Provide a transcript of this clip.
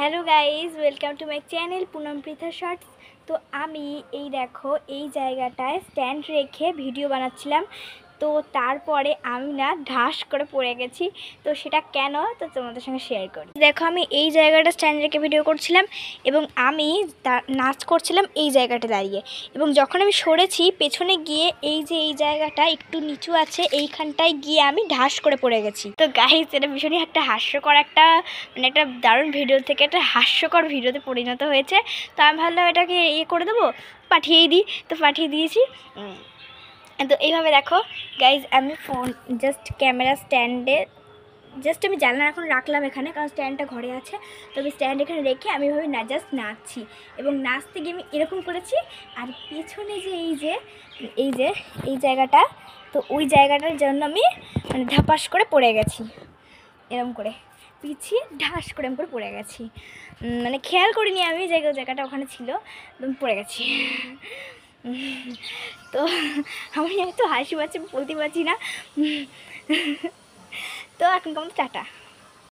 Hello guys, welcome to my channel Poonam Pritha shorts. তো আমি এই দেখো এই জায়গাটায় স্ট্যান্ড রেখে ভিডিও বানাচ্ছিলাম। তো তারপরে আমি না ঢাস করে পড়ে গেছি। তো সেটা কেন, তো তোমাদের সঙ্গে শেয়ার করি। দেখো আমি এই জায়গাটা স্ট্যান্ড রেখে ভিডিও করছিলাম এবং আমি নাচ করছিলাম এই জায়গাটা দাঁড়িয়ে। এবং যখন আমি সরেছি পেছনে গিয়ে এই যে এই জায়গাটা একটু নিচু আছে, এইখানটায় গিয়ে আমি ঢাস করে পড়ে গেছি। তো গাইজ এটা ভীষণই একটা হাস্যকর একটা একটা দারুণ ভিডিও থেকে একটা হাস্যকর ভিডিওতে পরিণত হয়েছে। তো আমি ভাবলাম এটাকে করে দেবো, পাঠিয়েই দিই। তো পাঠিয়ে দিয়েছি। তো এইভাবে দেখো গাইজ, আমি ফোন ক্যামেরা স্ট্যান্ডে আমি জানলা এখন রাখলাম এখানে, কারণ স্ট্যান্ডটা ঘরে আছে। তো আমি স্ট্যান্ড এখানে রেখে আমি এভাবে নাচছি এবং নাচতে গিয়ে আমি এরকম করেছি। আর পেছনে যে এই জায়গাটা, তো ওই জায়গাটার জন্য আমি ধাপাস করে পড়ে গেছি, এরকম করে পিছিয়ে ঢাস করে আমি করে পড়ে গেছি। খেয়াল করিনি আমি জায়গাটা ওখানে ছিল, পড়ে গেছি। তো আমি তো হাসি পাচ্ছে বলতে পারছি না। তো এখন কেমন টাটা।